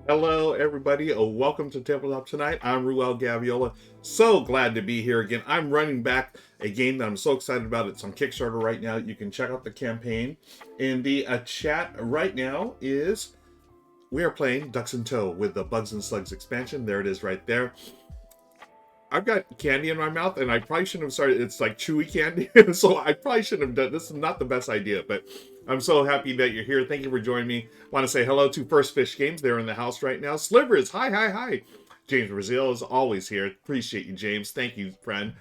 Hello, everybody. Welcome to Tabletop tonight. I'm Ruel Gaviola. So glad to be here again. I'm running back a game that I'm so excited about. It's on Kickstarter right now. You can check out the campaign. In the chat right now is we are playing Ducks in Tow with the Bugs and Slugs expansion. There it is right there. I've got candy in my mouth, and I probably shouldn't have started. It's like chewy candy, so I probably shouldn't have done this. Is not the best idea, but I'm so happy that you're here. Thank you for joining me. Want to say hello to First Fish Games. They're in the house right now. Slivers, hi, hi, hi. James Brazil is always here. Appreciate you, James. Thank you, friend.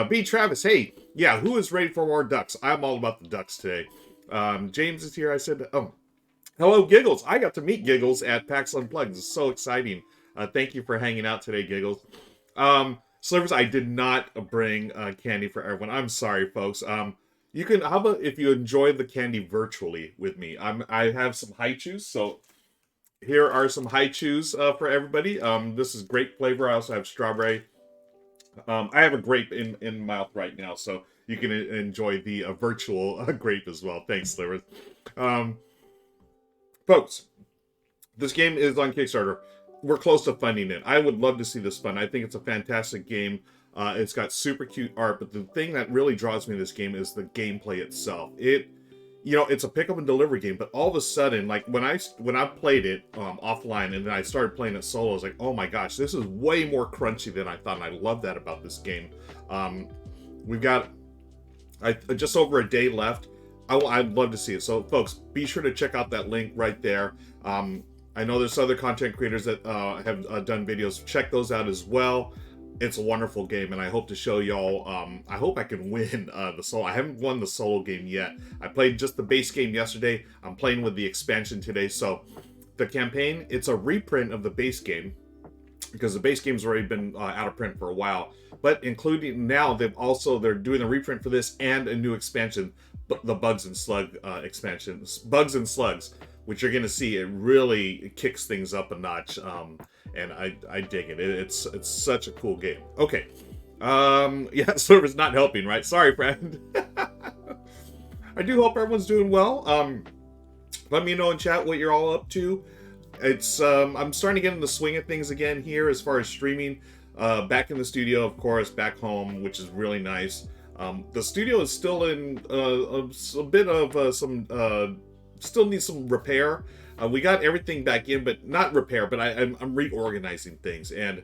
B. Travis, hey, yeah, who is ready for more ducks? I'm all about the ducks today. James is here. I said, oh, hello, Giggles. I got to meet Giggles at PAX Unplugged. It's so exciting. Thank you for hanging out today, Giggles. Slivers, I did not bring candy for everyone. I'm sorry, folks. You can. How about if you enjoy the candy virtually with me? I have some haichus, so here are some haichus for everybody. This is grape flavor. I also have strawberry. I have a grape in mouth right now, so you can enjoy the virtual grape as well. Thanks, Slivers. Um, Folks, this game is on Kickstarter. We're close to funding it. I would love to see this fund. I think it's a fantastic game. It's got super cute art, but the thing that really draws me to this game is the gameplay itself. It's a pick up and delivery game, but all of a sudden, like when I played it offline and then I started playing it solo, I was like, oh my gosh, this is way more crunchy than I thought, and I love that about this game. We've got just over a day left. I'd love to see it. So, folks, be sure to check out that link right there. I know there's other content creators that have done videos. Check those out as well. It's a wonderful game, and I hope to show y'all. I hope I can win the solo. I haven't won the solo game yet. I played just the base game yesterday. I'm playing with the expansion today. So, the campaign, it's a reprint of the base game because the base game's already been out of print for a while. But including now, they're doing a reprint for this and a new expansion, the Bugs and Slug expansion, Bugs and Slugs, which you're gonna see. It really kicks things up a notch, and I dig it. It's such a cool game. Okay, yeah, server's not helping, right? Sorry, friend. I do hope everyone's doing well. Let me know in chat what you're all up to. I'm starting to get in the swing of things again here as far as streaming. Back in the studio, of course, back home, which is really nice. The studio is still in a bit of still needs some repair. We got everything back in, but not repair, but I'm reorganizing things. And,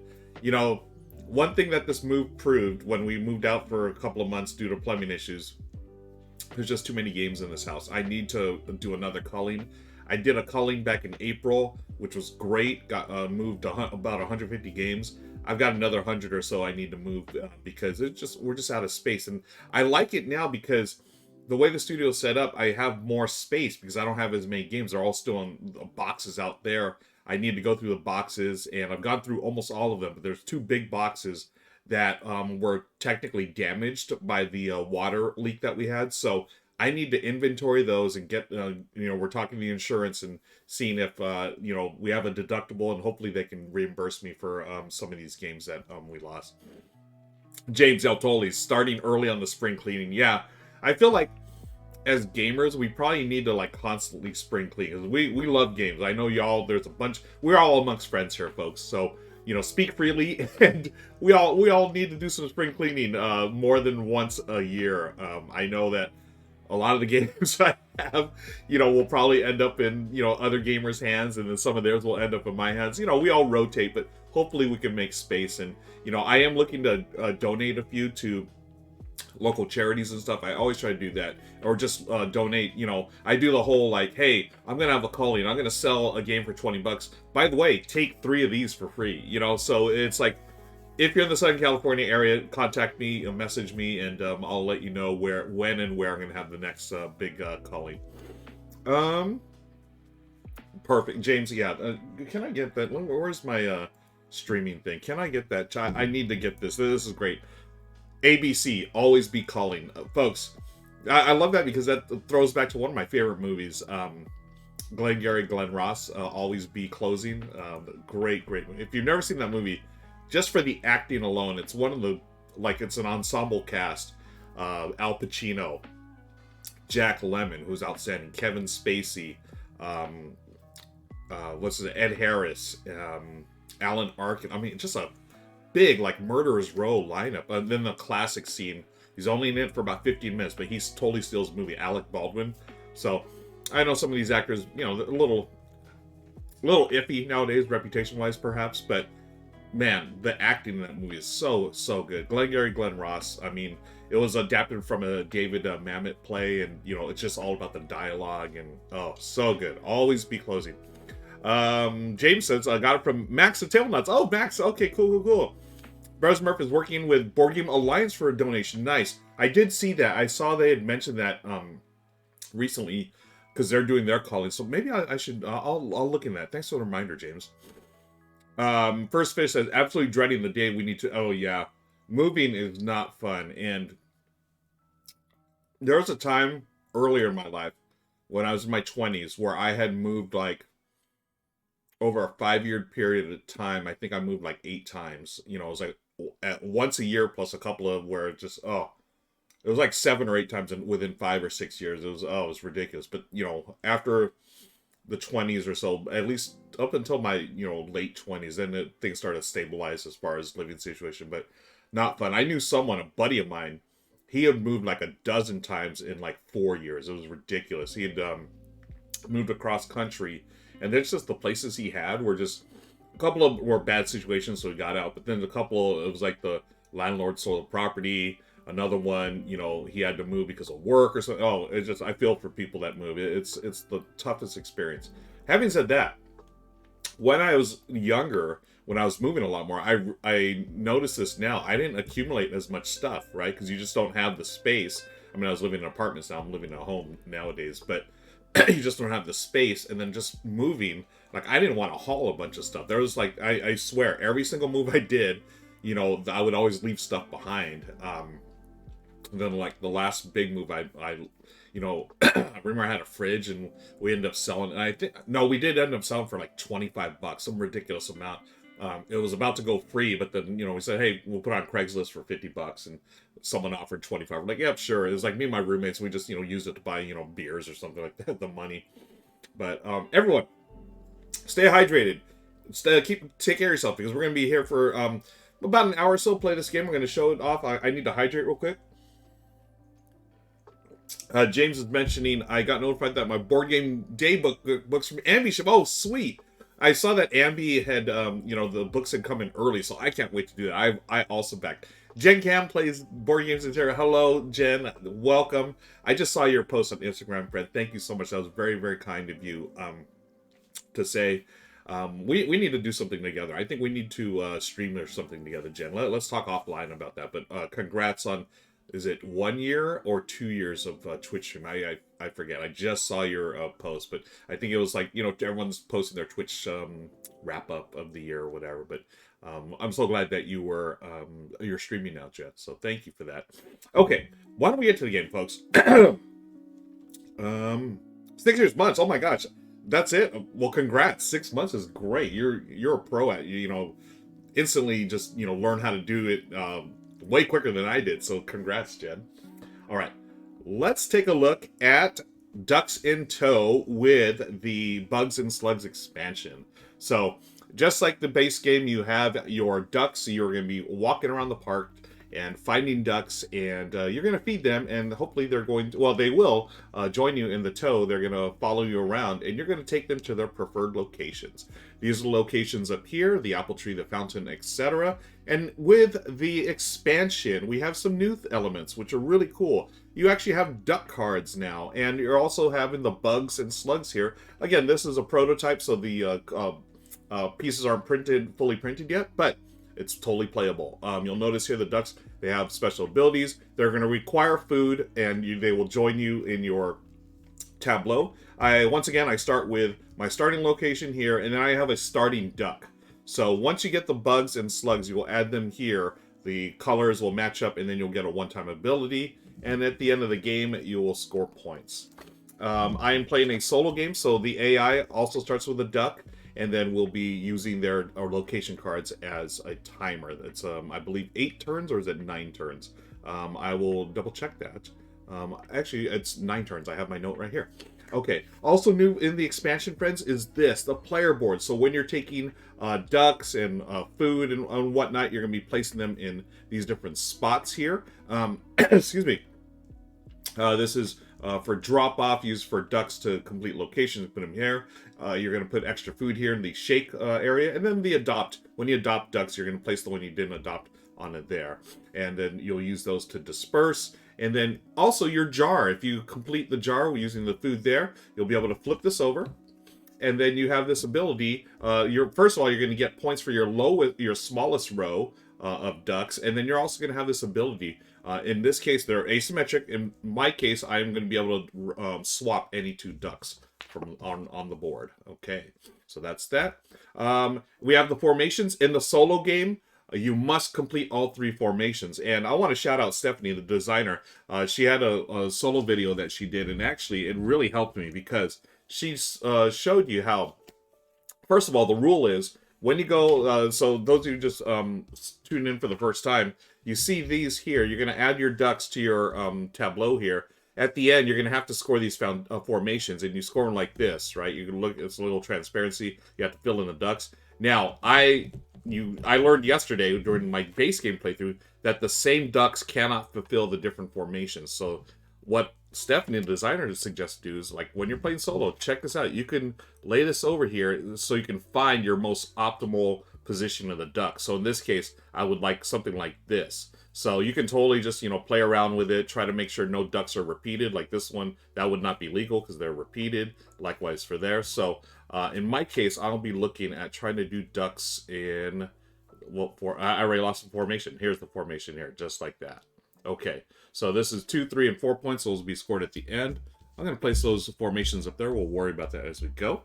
one thing that this move proved when we moved out for a couple of months due to plumbing issues, there's just too many games in this house. I need to do another culling. I did a culling back in April, which was great. Got moved about 150 games. I've got another 100 or so I need to move because we're just out of space. And I like it now because the way the studio is set up, I have more space because I don't have as many games. They're all still in boxes out there. I need to go through the boxes, and I've gone through almost all of them. But there's two big boxes that were technically damaged by the water leak that we had. So I need to inventory those and get, we're talking to the insurance and seeing if, we have a deductible, and hopefully they can reimburse me for some of these games that we lost. James Altoli, starting early on the spring cleaning. Yeah, I feel like as gamers, we probably need to constantly spring clean because we love games. I know y'all. There's a bunch. We're all amongst friends here, folks. So speak freely, and we all need to do some spring cleaning more than once a year. I know that a lot of the games I have, will probably end up in other gamers' hands, and then some of theirs will end up in my hands. We all rotate, but hopefully we can make space. And I am looking to donate a few to local charities and stuff. I always try to do that, or just donate. I do the whole hey, I'm gonna have a calling, I'm gonna sell a game for $20. By the way, take 3 of these for free. So it's if you're in the Southern California area, contact me, message me, and I'll let you know when and where I'm gonna have the next big calling. Perfect, James. Yeah, can I get that? Where's my streaming thing? Can I get that? I need to get this. This is great. ABC, always be calling. Folks, I love that because that throws back to one of my favorite movies. Glengarry Glen Ross, Always Be Closing. Great movie. If you've never seen that movie, just for the acting alone, it's one of the, it's an ensemble cast. Al Pacino, Jack Lemmon, who's outstanding, Kevin Spacey, what's it, Ed Harris, Alan Arkin. I mean, just a big, like, murderer's row lineup. And then the classic scene. He's only in it for about 15 minutes, but he totally steals the movie, Alec Baldwin. So, I know some of these actors, you know, a little iffy nowadays, reputation-wise, perhaps, but man, the acting in that movie is so good. Glengarry Glen Ross, I mean, it was adapted from a David Mamet play, and you know, it's just all about the dialogue, and oh, so good. Always be closing. James says, I got it from Max the Table Nuts. Oh, Max, okay, cool. Brothers Murph is working with Board Game Alliance for a donation. Nice. I did see that. I saw they had mentioned that recently, because they're doing their calling. So maybe I should, I'll look in that. Thanks for the reminder, James. First Fish says, absolutely dreading the day we need to, oh yeah, moving is not fun. And there was a time earlier in my life when I was in my 20s where I had moved like over a 5-year period at a time. I think I moved like 8 times. You know, it was like at once a year plus a couple of where it just, it was like 7 or 8 times within 5 or 6 years. It was ridiculous. But, you know, after the 20s or so, at least up until my, you know, late 20s, then things started to stabilize as far as living situation, but not fun. I knew someone, a buddy of mine, he had moved like a dozen times in like 4 years. It was ridiculous. He had moved across country, and there's just the places he had were just, a couple of were bad situations, so he got out, but then a couple, it was like the landlord sold the property. Another one, you know, he had to move because of work or something. Oh, it's just, I feel for people that move. It's the toughest experience. Having said that, when I was younger, when I was moving a lot more, I noticed this now. I didn't accumulate as much stuff, right? Because you just don't have the space. I mean, I was living in apartments now. I'm living at home nowadays, but you just don't have the space. And then just moving, like, I didn't want to haul a bunch of stuff. There was like, I swear, every single move I did, you know, I would always leave stuff behind. And then, like, the last big move, I you know, I remember I had a fridge, and we ended up selling, and we did end up selling for like $25, some ridiculous amount. It was about to go free, but then, you know, we said, hey, we'll put on Craigslist for $50, and someone offered 25. We're like, yep, sure. It was like me and my roommates, we just, you know, used it to buy, you know, beers or something like that, the money. But everyone, stay hydrated. Take care of yourself, because we're going to be here for about an hour or so, play this game. We're going to show it off. I need to hydrate real quick. James is mentioning, I got notified that my board game day books from Ambi ship. Oh, sweet. I saw that Ambi had, you know, the books had come in early, so I can't wait to do that. I also backed. Jen Cam plays board games in Terra. Hello, Jen. Welcome. I just saw your post on Instagram, Fred. Thank you so much. That was very, very kind of you to say. We need to do something together. I think we need to stream or something together, Jen. Let's talk offline about that. But congrats on, is it 1 year or 2 years of Twitch stream? I forget. I just saw your post, but I think it was like, you know, everyone's posting their Twitch wrap up of the year or whatever. But I'm so glad that you're streaming now, Jet. So thank you for that. Okay, why don't we get to the game, folks? 6 months. Oh my gosh, that's it. Well, congrats. 6 months is great. You're a pro at, you know, instantly just, you know, learn how to do it way quicker than I did, so congrats, Jen. All right, let's take a look at Ducks in Tow with the Bugs and Slugs expansion. So, just like the base game, you have your ducks. So you're going to be walking around the park and finding ducks, and you're going to feed them, and hopefully they're going to, well, they will join you in the tow. They're going to follow you around, and you're going to take them to their preferred locations. These are the locations up here, the apple tree, the fountain, etc. And with the expansion, we have some new elements, which are really cool. You actually have duck cards now, and you're also having the bugs and slugs here. Again, this is a prototype, so the pieces aren't fully printed yet, but it's totally playable. You'll notice here the ducks, they have special abilities. They're going to require food, and they will join you in your tableau. Once again, I start with my starting location here, and then I have a starting duck. So once you get the bugs and slugs, you will add them here. The colors will match up, and then you'll get a one-time ability. And at the end of the game, you will score points. I am playing a solo game, so the AI also starts with a duck, and then we'll be using their location cards as a timer. That's, I believe, 8 turns, or is it 9 turns? I will double check that. Actually, it's 9 turns. I have my note right here. Okay. Also new in the expansion, friends, is this, the player board. So when you're taking ducks and food and whatnot, you're going to be placing them in these different spots here. Excuse me. This is for drop off, used for ducks to complete locations. Put them here. You're going to put extra food here in the shake area, and then the adopt. When you adopt ducks, you're going to place the one you didn't adopt on it there, and then you'll use those to disperse. And then also your jar. If you complete the jar using the food there, you'll be able to flip this over. And then you have this ability. First of all, you're going to get points for your smallest row of ducks, and then you're also going to have this ability. In this case, they're asymmetric. In my case, I'm going to be able to swap any 2 ducks from on the board. Okay, so that's that. We have the formations in the solo game. You must complete all 3 formations. And I want to shout out Stephanie, the designer. She had a solo video that she did, and actually it really helped me because she showed you how, first of all, the rule is when you go, so those of you just tuned in for the first time, you see these here. You're going to add your ducks to your tableau here. At the end, you're going to have to score these formations, and you score them like this, right? You can look, it's a little transparency. You have to fill in the ducks. Now, I learned yesterday during my base game playthrough that the same ducks cannot fulfill the different formations. So what Stephanie, the designer, suggests do is, like, when you're playing solo, check this out. You can lay this over here so you can find your most optimal position of the duck. So in this case, I would like something like this. So you can totally just, play around with it, try to make sure no ducks are repeated. Like this one, that would not be legal because they're repeated. Likewise for there. So in my case, I'll be looking at trying to do ducks in, I already lost the formation. Here's the formation here, just like that. Okay, so this is 2, 3, and 4 points. Those will be scored at the end. I'm going to place those formations up there. We'll worry about that as we go.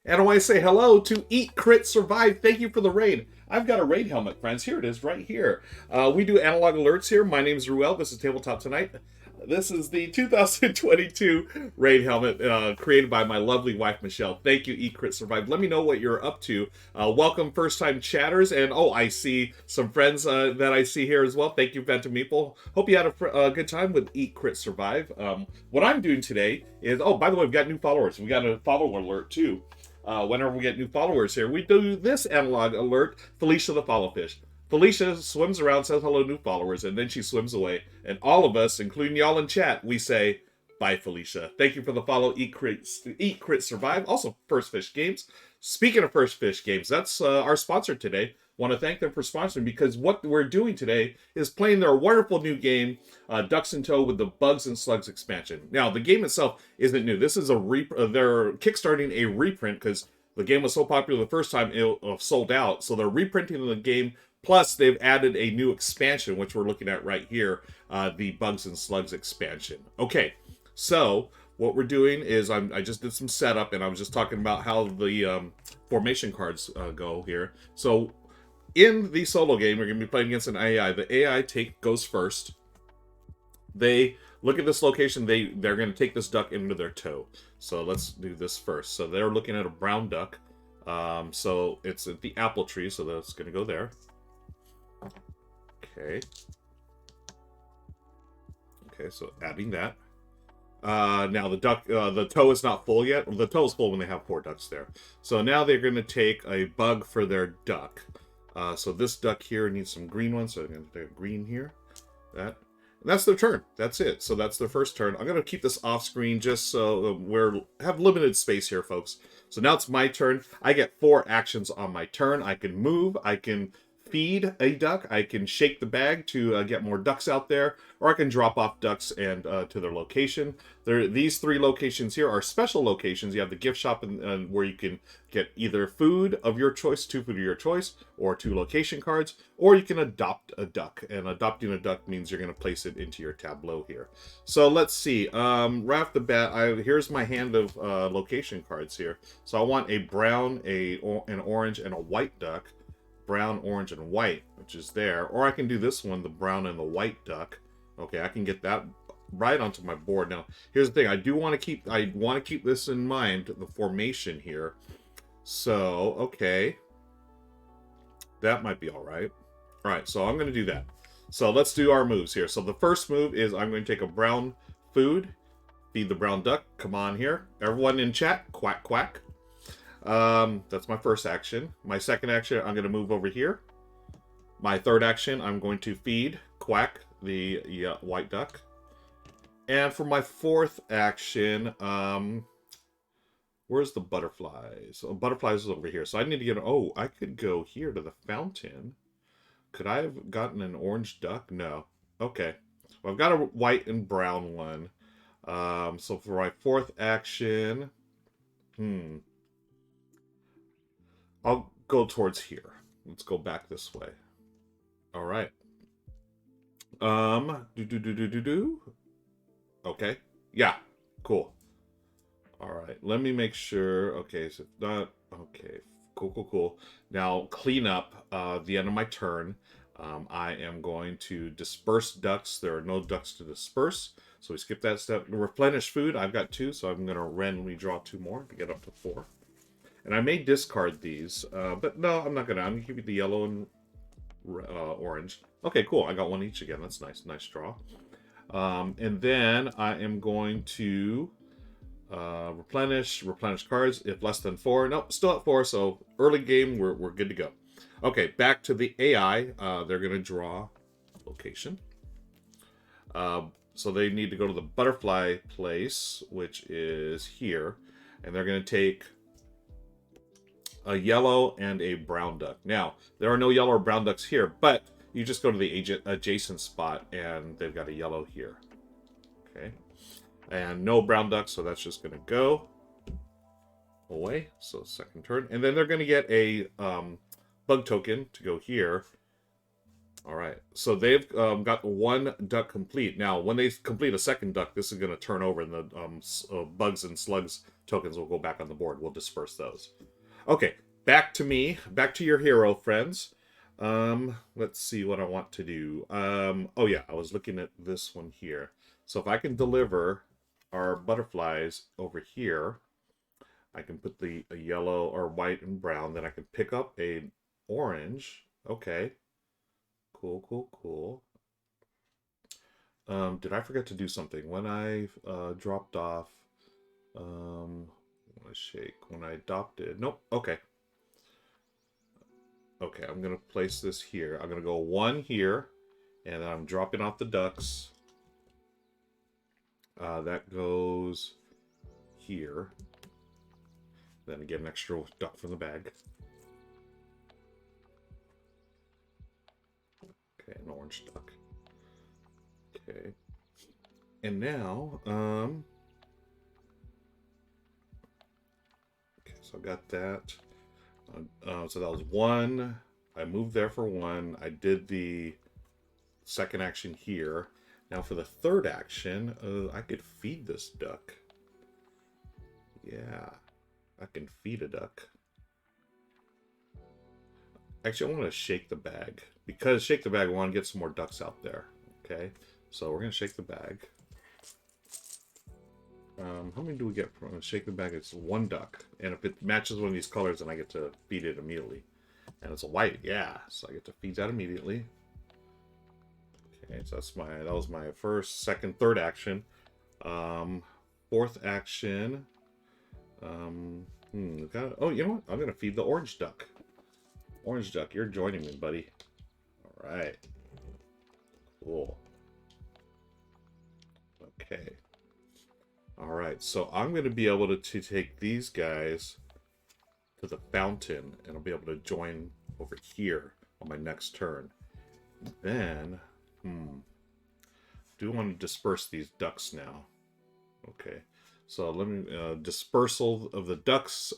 And I want to say hello to Eat, Crit, Survive. Thank you for the raid. I've got a raid helmet, friends. Here it is, right here. We do analog alerts here. My name is Ruel. This is Tabletop Tonight. This is the 2022 raid helmet created by my lovely wife, Michelle. Thank you, Eat, Crit, Survive. Let me know what you're up to. Welcome, first-time chatters. And, I see some friends that I see here as well. Thank you, Phantom Meeple. Hope you had a good time with Eat, Crit, Survive. What I'm doing today is, by the way, we've got new followers. We got a follower alert, too. Whenever we get new followers here, we do this analog alert, Felicia the Followfish. Felicia swims around, says hello, new followers, and then she swims away. And all of us, including y'all in chat, we say, bye, Felicia. Thank you for the follow, Eat, Crit, Survive. Also, First Fish Games. Speaking of First Fish Games, that's our sponsor today. Want to thank them for sponsoring, because what we're doing today is playing their wonderful new game, Ducks in Tow, with the Bugs and Slugs expansion. Now, the game itself isn't new. This is they're kickstarting a reprint because the game was so popular the first time it sold out. So they're reprinting the game. Plus, they've added a new expansion, which we're looking at right here, the Bugs and Slugs expansion. Okay, so what we're doing is I just did some setup, and I was just talking about how the formation cards go here. So in the solo game, we're going to be playing against an AI. The AI goes first. They look at this location. They're going to take this duck into their tow. So let's do this first. So they're looking at a brown duck. So it's at the apple tree. So that's going to go there. Okay. Okay, so adding that. Now the tow is not full yet. The tow is full when they have 4 ducks there. So now they're going to take a bug for their duck. So this duck here needs some green ones, so I'm going to take a green here. And that's their turn. That's it. So that's their first turn. I'm going to keep this off screen just so we have limited space here, folks. So now it's my turn. I get 4 actions on my turn. I can move. I can feed a duck. I can shake the bag to get more ducks out there, or I can drop off ducks and to their location. These 3 locations here are special locations. You have the gift shop and where you can get either food of your choice, 2 food of your choice, or 2 location cards, or you can adopt a duck. And adopting a duck means you're going to place it into your tableau here. So let's see. Right off the bat, here's my hand of location cards here. So I want a brown, an orange, and a white duck. Brown, orange, and white, which is there. Or I can do this one, the brown and the white duck. Okay, I can get that right onto my board. Now, here's the thing. I want to keep this in mind, the formation here. So, okay. That might be all right. All right, so I'm going to do that. So let's do our moves here. So the first move is I'm going to take a brown food, feed the brown duck. Come on here. Everyone in chat, quack, quack. That's my first action. My second action, I'm going to move over here. My third action, I'm going to feed, quack, the white duck. And for my fourth action, where's the butterflies? Oh, butterflies is over here. So I need to get, oh, I could go here to the fountain. Could I have gotten an orange duck? No. Okay. Well, I've got a white and brown one. So for my fourth action, I'll go towards here. Let's go back this way. All right. Okay. Yeah. Cool. All right. Let me make sure. Okay. So not okay. Cool. Now clean up the end of my turn. I am going to disperse ducks. There are no ducks to disperse, so we skip that step. Replenish food. I've got 2, so I'm going to randomly draw 2 more to get up to 4. And I may discard these, but no, I'm not going to. I'm going to give you the yellow and orange. Okay, cool. I got 1 each again. That's nice. Nice draw. And then I am going to replenish cards if less than 4. Nope, still at 4, so early game, we're good to go. Okay, back to the AI. They're going to draw location. So they need to go to the butterfly place, which is here. And they're going to take a yellow and a brown duck. Now, there are no yellow or brown ducks here, but you just go to the adjacent spot, and they've got a yellow here. Okay. And no brown ducks, so that's just going to go away. So second turn. And then they're going to get a bug token to go here. All right. So they've got 1 duck complete. Now, when they complete a second duck, this is going to turn over, and the bugs and slugs tokens will go back on the board. We'll disperse those. Okay. Back to me. Back to your hero, friends. Let's see what I want to do. Oh, yeah. I was looking at this one here. So if I can deliver our butterflies over here, I can put the yellow or white and brown. Then I can pick up a orange. Okay. Cool. Did I forget to do something? When I dropped off, when I adopted, nope, okay. Okay, I'm going to place this here. I'm going to go 1 here, and then I'm dropping off the ducks. That goes here. Then I get an extra duck from the bag. Okay, an orange duck. Okay. And now, okay, so I got that. So that was 1. I moved there for 1. I did the second action here. Now for the third action, I could feed this duck. Yeah, I can feed a duck. Actually, I want to shake the bag. Because shake the bag, I want to get some more ducks out there. Okay, so we're going to shake the bag. How many do we get from shake the bag? It's 1 duck. And if it matches one of these colors, then I get to feed it immediately. And it's a white, yeah. So I get to feed that immediately. Okay, so that was my first, second, third action. Fourth action. Oh, you know what? I'm going to feed the orange duck. Orange duck, you're joining me, buddy. All right. Cool. Okay. All right, so I'm going to be able to take these guys to the fountain, and I'll be able to join over here on my next turn. Then, do want to disperse these ducks now. Okay, so let me dispersal of the ducks.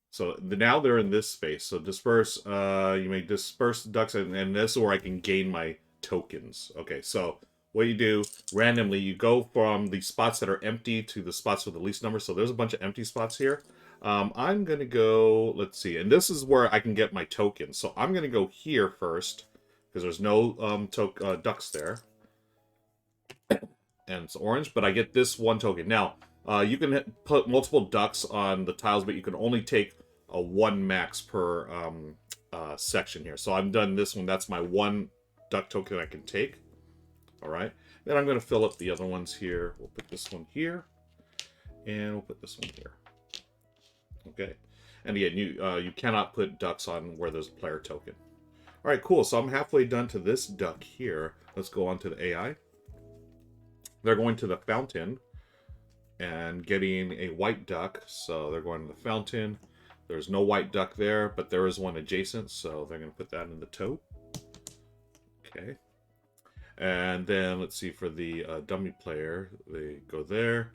So now they're in this space. So disperse. You may disperse the ducks, and this is where I can gain my tokens. Okay, so what you do randomly, you go from the spots that are empty to the spots with the least number. So there's a bunch of empty spots here. I'm going to go, let's see, and this is where I can get my tokens. So I'm going to go here first, because there's no ducks there. And it's orange, but I get this 1 token. Now, you can put multiple ducks on the tiles, but you can only take a 1 max per section here. So I've done this one. That's my 1 duck token I can take. All right. Then I'm going to fill up the other ones here. We'll put this one here, and we'll put this one here. Okay. And again, you cannot put ducks on where there's a player token. All right, cool. So I'm halfway done to this duck here. Let's go on to the AI. They're going to the fountain and getting a white duck. So they're going to the fountain. There's no white duck there, but there is one adjacent. So they're going to put that in the tote. Okay. And then let's see, for the dummy player, they go there.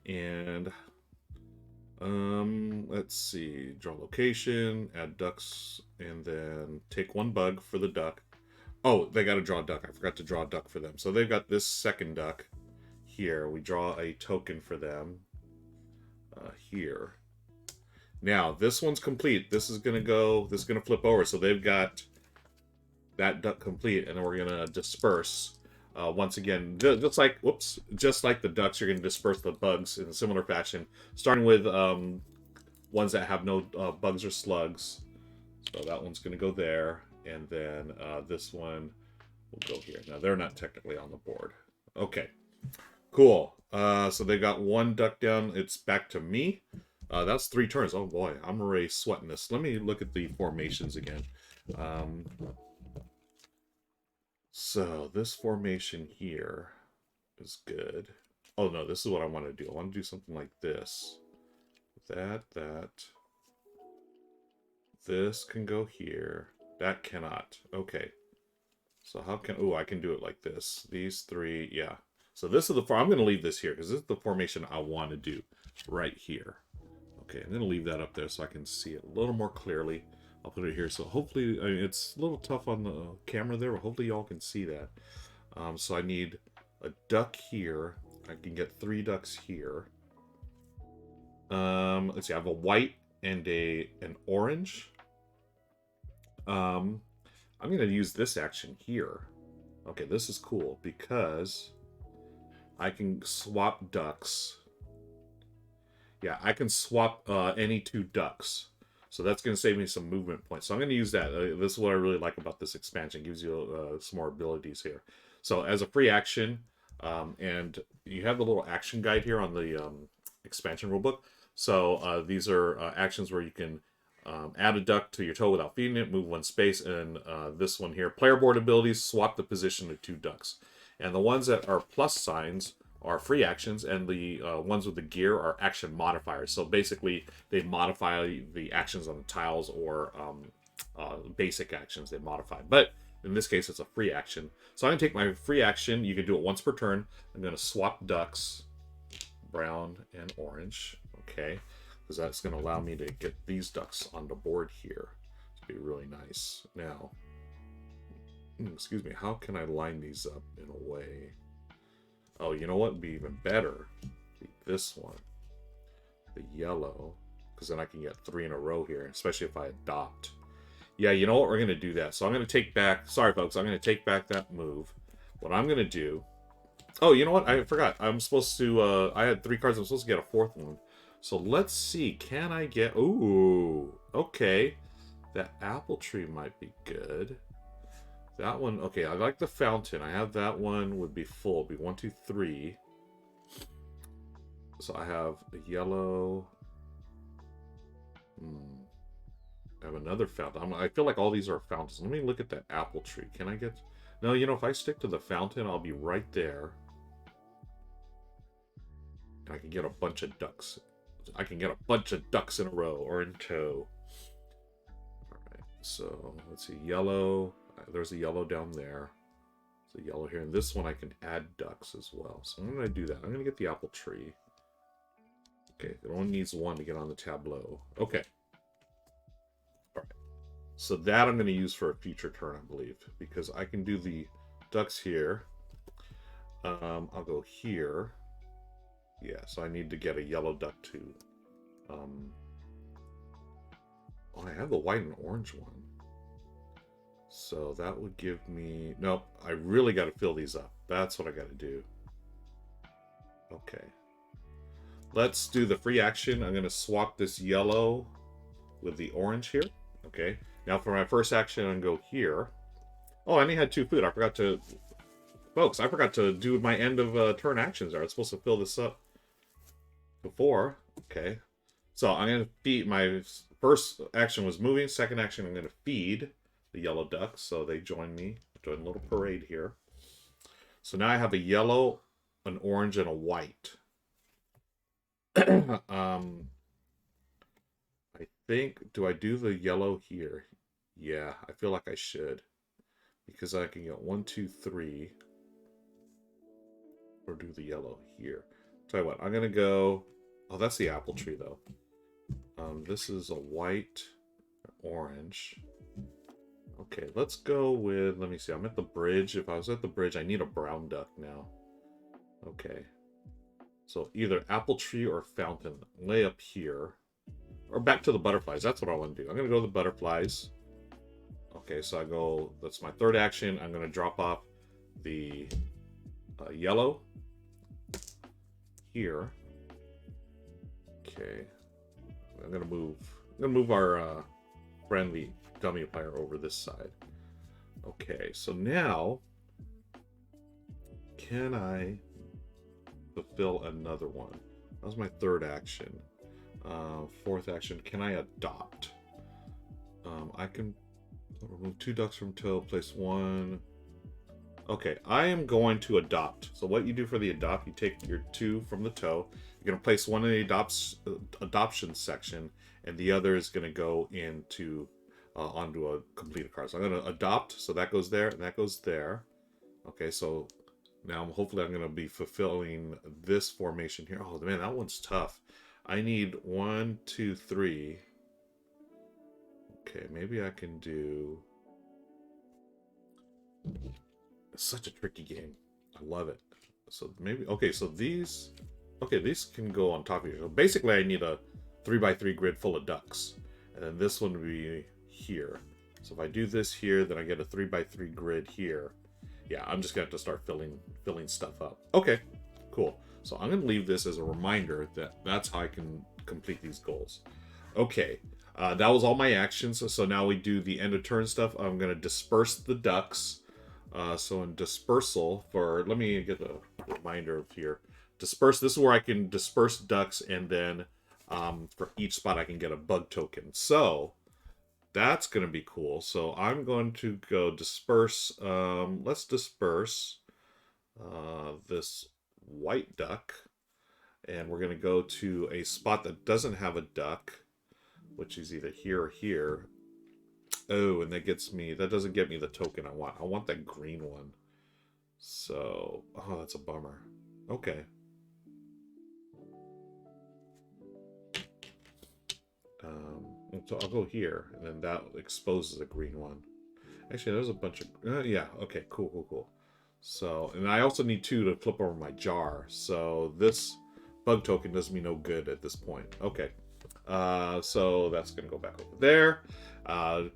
And let's see, draw location, add ducks, and then take one bug for the duck. Oh, they got to draw a duck. I forgot to draw a duck for them. So they've got this second duck here. We draw a token for them here. Now, this one's complete. This is going to flip over. So they've got that duck complete, and then we're going to disperse. Once again, just like the ducks, you're going to disperse the bugs in a similar fashion, starting with ones that have no bugs or slugs. So that one's going to go there, and then this one will go here. Now, they're not technically on the board. Okay, cool. So they got one duck down. It's back to me. That's 3 turns. Oh, boy, I'm already sweating this. Let me look at the formations again. So this formation here is good. Oh no, this is what I want to do. I want to do something like this. That. This can go here. That cannot. Okay. So how can... Oh, I can do it like this. These 3, yeah. So this is the... I'm going to leave this here because this is the formation I want to do right here. Okay, I'm going to leave that up there so I can see it a little more clearly. I'll put it here, so hopefully, I mean, it's a little tough on the camera there, but hopefully y'all can see that. So I need a duck here. I can get 3 ducks here. Let's see, I have a white and an orange. I'm going to use this action here. Okay, this is cool because I can swap ducks. Yeah, I can swap any 2 ducks. So that's going to save me some movement points. So I'm going to use that. This is what I really like about this expansion. It gives you some more abilities here. So as a free action, and you have the little action guide here on the expansion rulebook. So these are actions where you can add a duck to your toe without feeding it, move 1 space, and this one here, player board abilities, swap the position of 2 ducks. And the ones that are plus signs are free actions, and the ones with the gear are action modifiers. So basically, they modify the actions on the tiles, or basic actions they modify. But in this case, it's a free action. So I'm going to take my free action. You can do it once per turn. I'm going to swap ducks, brown and orange. Okay, because that's going to allow me to get these ducks on the board here. It'll be really nice. Now, excuse me, how can I line these up in a way? Oh, you know what would be even better? This one. The yellow. Because then I can get 3 in a row here, especially if I adopt. Yeah, you know what? We're going to do that. So I'm going to take back... Sorry, folks. I'm going to take back that move. What I'm going to do... Oh, you know what? I forgot. I'm supposed to... I had 3 cards. I'm supposed to get a 4th one. So let's see. Can I get... Ooh. Okay. That apple tree might be good. That one, okay, I like the fountain. I have that one, would be full. It'd be 1, 2, 3. So I have a yellow. I have another fountain. I feel like all these are fountains. Let me look at that apple tree. Can I get... No, you know, if I stick to the fountain, I'll be right there. I can get a bunch of ducks. I can get a bunch of ducks in a row or in tow. Alright, so let's see. Yellow... There's a yellow down there. There's a yellow here. And this one I can add ducks as well. So I'm going to do that. I'm going to get the apple tree. Okay, it only needs 1 to get on the tableau. Okay. Alright. So that I'm going to use for a future turn, I believe. Because I can do the ducks here. I'll go here. Yeah, so I need to get a yellow duck too. Oh, I have the white and orange one. So that would give me... Nope, I really got to fill these up. That's what I got to do. Okay. Let's do the free action. I'm going to swap this yellow with the orange here. Okay. Now for my first action, I'm going to go here. Oh, I only had 2 food. I forgot to Folks, I forgot to do my end of turn actions. I was supposed to fill this up before. Okay. So I'm going to feed. My first action was moving. Second action, I'm going to feed the yellow ducks. So they join me. Join a little parade here. So now I have a yellow, an orange, and a white. I think, do I do the yellow here? Yeah, I feel like I should. Because I can get 1, 2, 3. Or do the yellow here. Tell you what, I'm gonna go. Oh, that's the apple tree though. This is a white, orange. Okay, let's go with. Let me see. I'm at the bridge. If I was at the bridge, I need a brown duck now. Okay. So either apple tree or fountain. Lay up here, or back to the butterflies. That's what I want to do. I'm gonna go to the butterflies. Okay, so I go. That's my third action. I'm gonna drop off the yellow here. Okay, I'm gonna move our friendly gummy player over this side. Okay, so now can I fulfill another one? That was my third action. Fourth action, can I adopt? I can remove 2 ducks from tow, place 1. Okay, I am going to adopt. So what you do for the adopt, you take your 2 from the tow. You're going to place 1 in the adoption section, and the other is going to go into onto a completed card. So I'm going to adopt. So that goes there, and that goes there. Okay, so now hopefully I'm going to be fulfilling this formation here. Oh man, that one's tough. I need 1, 2, 3. Okay, maybe I can do. It's such a tricky game. I love it. So maybe, okay, so these, okay, these can go on top of you. So basically I need a 3x3 grid full of ducks. And then this one would be here. So if I do this here, then I get a 3x3 grid here. Yeah, I'm just gonna have to start filling stuff up. Okay, cool. So I'm gonna leave this as a reminder that that's how I can complete these goals. Okay, that was all my actions. So now we do the end of turn stuff. I'm gonna disperse the ducks. So in dispersal for, let me get a reminder of here. Disperse, this is where I can disperse ducks, and then for each spot I can get a bug token. So that's going to be cool. So I'm going to go disperse, let's disperse this white duck. And we're going to go to a spot that doesn't have a duck, which is either here or here. Oh, and that gets me, that doesn't get me the token I want. I want that green one. So, oh, that's a bummer. Okay. So I'll go here, and then that exposes a green one. Actually, there's a bunch of, yeah, okay, cool. So, and I also need 2 to flip over my jar. So this bug token does me no good at this point. Okay. So that's going to go back over there.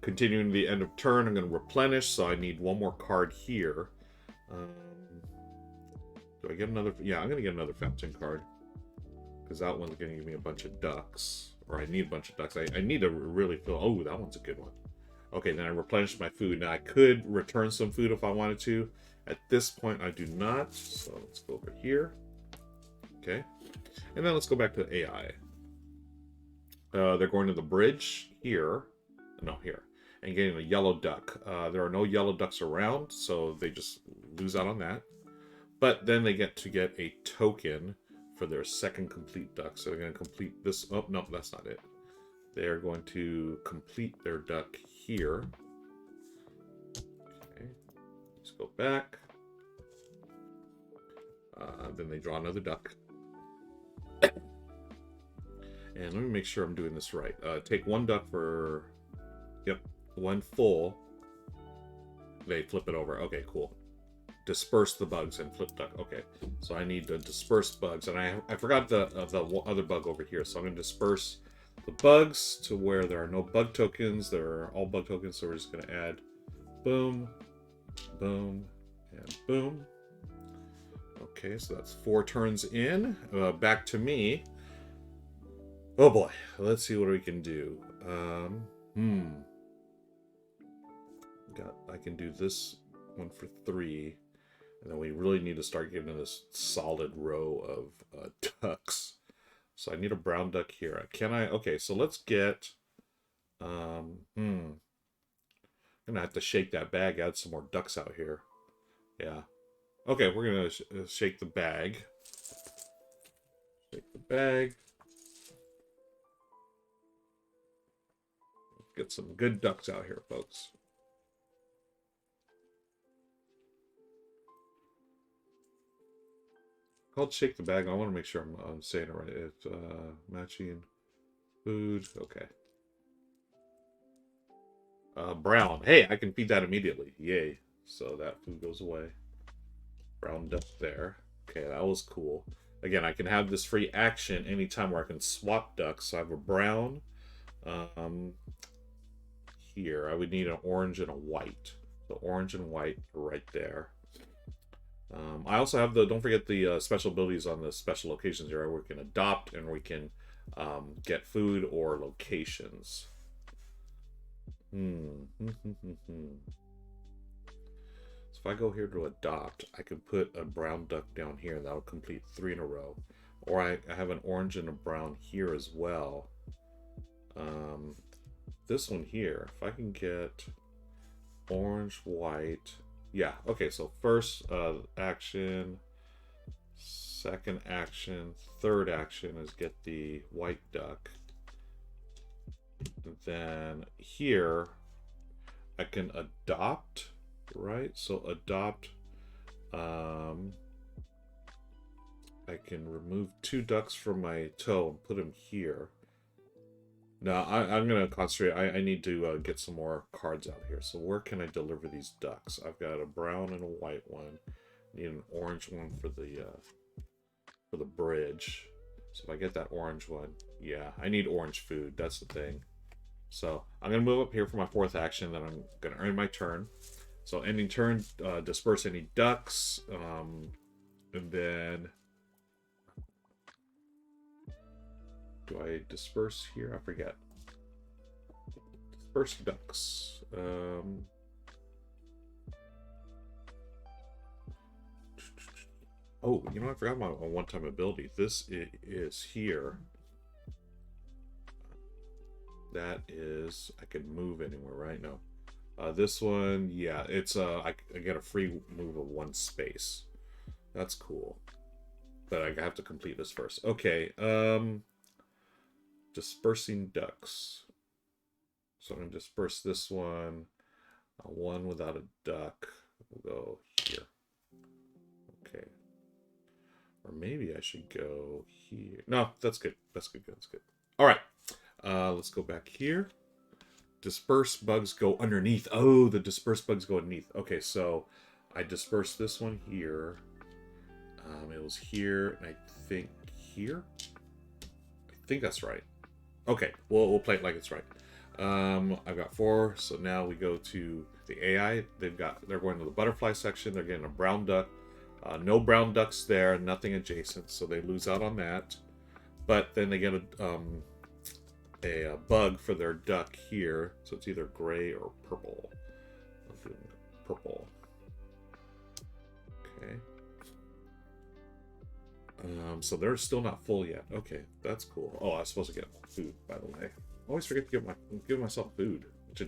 Continuing the end of turn, I'm going to replenish, so I need 1 more card here. Do I get another? Yeah, I'm going to get another fountain card. Because that one's going to give me a bunch of ducks. Or I need a bunch of ducks. I need to really fill... Oh, that one's a good one. Okay, then I replenish my food. Now, I could return some food if I wanted to. At this point, I do not. So let's go over here. Okay. And then let's go back to AI. They're going to the bridge here. No, here. And getting a yellow duck. There are no yellow ducks around, so they just lose out on that. But then they get to get a token for their second complete duck. So they're going to complete this. Oh, no, that's not it. They're going to complete their duck here. Okay. Let's go back. Then they draw another duck. And let me make sure I'm doing this right. Take 1 duck for... Yep, 1 full. They flip it over. Okay, cool. Disperse the bugs and flip duck. Okay, so I need to disperse bugs. And I forgot the other bug over here. So I'm going to disperse the bugs to where there are no bug tokens. There are all bug tokens. So we're just going to add boom, boom, and boom. Okay, so that's 4 turns in. Back to me. Oh boy, let's see what we can do. I can do this one for 3. And then we really need to start getting this solid row of ducks. So I need a brown duck here. Can I? Okay, so let's get... I'm gonna have to shake that bag, add some more ducks out here. Yeah. Okay, we're gonna shake the bag. Shake the bag. Get some good ducks out here, folks. Called shake the bag. I want to make sure I'm saying it right. It's matching food. Okay. Brown. Hey, I can feed that immediately. Yay. So that food goes away. Brown duck there. Okay, that was cool. Again, I can have this free action anytime where I can swap ducks. So I have a brown. Here, I would need an orange and a white. So orange and white right there. I also have the, don't forget the special abilities on the special locations here. We can adopt and we can get food or locations. So if I go here to adopt, I could put a brown duck down here and that'll complete 3 in a row. Or I have an orange and a brown here as well. This one here, if I can get orange, white... Yeah, okay, so first action, second action, third action is get the white duck. Then here, I can adopt, right? So adopt, I can remove 2 ducks from my toe and put them here. Now, I'm going to concentrate. I need to get some more cards out here. So where can I deliver these ducks? I've got a brown and a white one. Need an orange one for the bridge. So if I get that orange one, yeah, I need orange food. That's the thing. So I'm going to move up here for my 4th action. Then I'm going to earn my turn. So ending turn, disperse any ducks. And then... Do I disperse here? I forget. Disperse ducks. Oh, you know, I forgot my one-time ability. This is here. That is... I can move anywhere, right? No. This one, yeah, it's... I get a free move of 1 space. That's cool. But I have to complete this first. Okay, dispersing ducks. So I'm going to disperse this one. One without a duck. We'll go here. Okay. Or maybe I should go here. No, that's good. That's good. That's good. All right. Let's go back here. Disperse bugs go underneath. Oh, the disperse bugs go underneath. Okay, so I dispersed this one here. It was here, and I think here. I think that's right. Okay, we'll play it like it's right. I've got 4, so now we go to the AI. They're going to the butterfly section. They're getting a brown duck. No brown ducks there, nothing adjacent, so they lose out on that. But then they get a bug for their duck here, so it's either gray or purple. I'm doing purple. Okay. So they're still not full yet. Okay, that's cool. Oh, I was supposed to get food, by the way. I always forget to give myself food,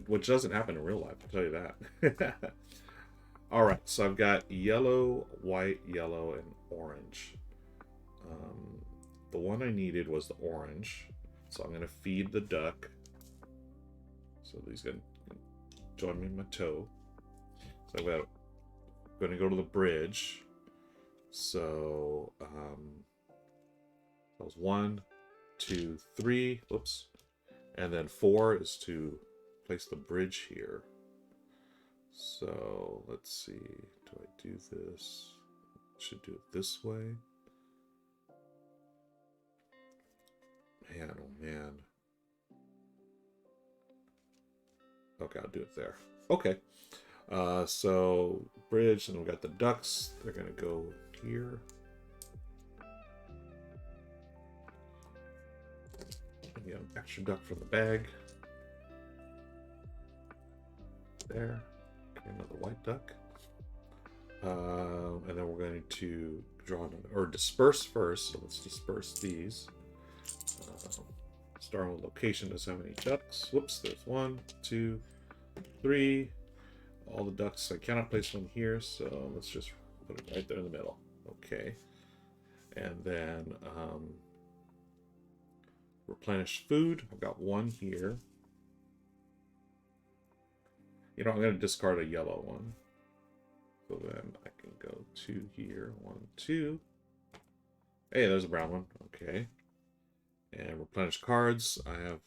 which doesn't happen in real life, I'll tell you that. All right, so I've got yellow, white, yellow, and orange. The one I needed was the orange, so I'm going to feed the duck. So he's going to join me in my toe. So I'm going to go to the bridge. So that was 1, 2, 3. Whoops. And then 4 is to place the bridge here. So let's see. Do I do this? Should do it this way. Man, oh man. Okay, I'll do it there. Okay. So bridge, and we got the ducks. They're gonna go here. Get an extra duck from the bag. There. Okay, another white duck. And then we're going to draw another, or disperse first. So let's disperse these. Starting with location doesn't have any ducks. Whoops, there's 1, 2, 3. All the ducks. I cannot place one here, so let's just put it right there in the middle. Okay. And then replenish food. I've got 1 here. You know, I'm going to discard a yellow one. So then I can go 2 here. 1, 2. Hey, there's a brown one. Okay. And replenish cards. I have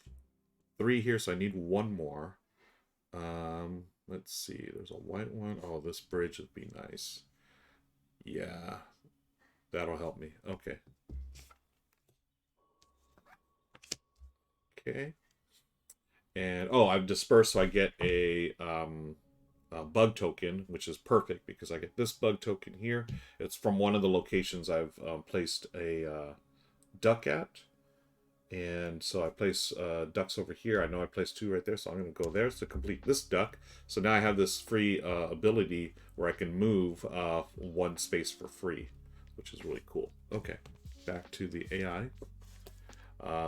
3 here, so I need 1 more. Let's see. There's a white one. Oh, this bridge would be nice. Yeah. That'll help me. Okay. Okay. And, oh, I've dispersed, so I get a bug token, which is perfect because I get this bug token here. It's from one of the locations I've placed a duck at. And so I place ducks over here. I know I placed 2 right there, so I'm going to go there to complete this duck. So now I have this free ability where I can move 1 space for free, which is really cool. Okay, back to the AI.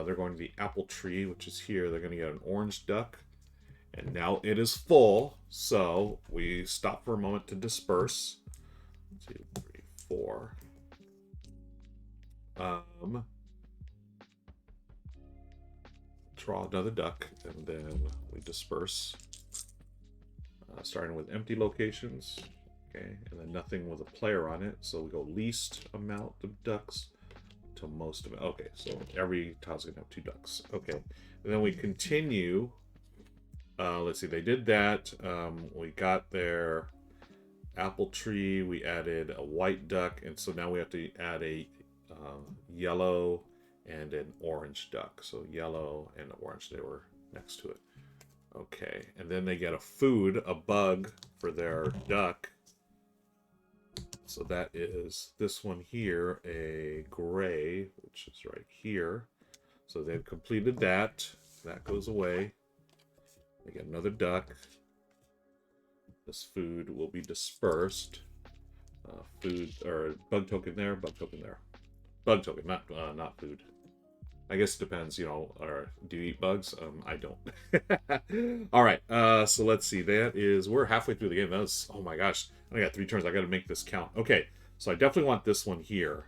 They're going to the apple tree, which is here. They're going to get an orange duck. And now it is full, so we stop for a moment to disperse. 1, 2, 3, 4. Draw another duck, and then we disperse. Starting with empty locations. Okay, and then nothing with a player on it, so we go least amount of ducks to most of it. Okay, so every tile's gonna have 2 ducks. Okay, and then we continue. Let's see, they did that. We got their apple tree. We added a white duck, and so now we have to add a yellow and an orange duck. So yellow and orange, they were next to it. Okay, and then they get a food, a bug for their duck. So that is this one here, a gray, which is right here. So they've completed that. That goes away. They get another duck. This food will be dispersed. Food, or bug token there, bug token there. Bug token, not food. I guess it depends, you know, or do you eat bugs? I don't. All right, so let's see. That is, we're halfway through the game. That's, oh my gosh, I got 3 turns. I got to make this count. Okay, so I definitely want this one here.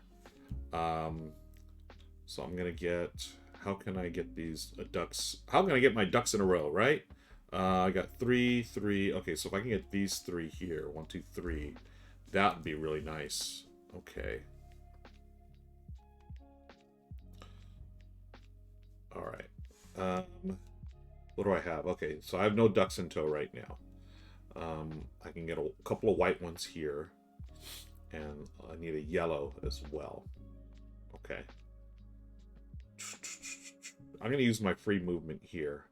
So I'm gonna get. How can I get these ducks? How can I get my ducks in a row? Right. I got 3, 3. Okay, so if I can get these 3 here, 1, 2, 3, that would be really nice. Okay. All right. What do I have? Okay, so I have no ducks in tow right now. I can get a couple of white ones here, and I need a yellow as well. Okay. I'm going to use my free movement here.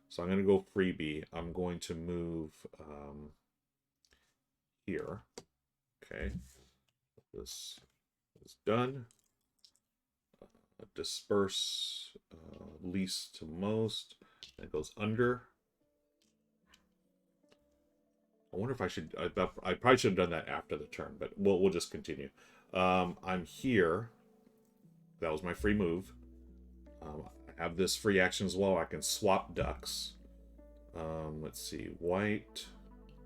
So I'm going to go freebie. I'm going to move here. Okay. This is done. Disperse least to most. That goes under. I wonder if I should. I probably should have done that after the turn, but we'll just continue. I'm here. That was my free move. I have this free action as well. I can swap ducks. Let's see. White,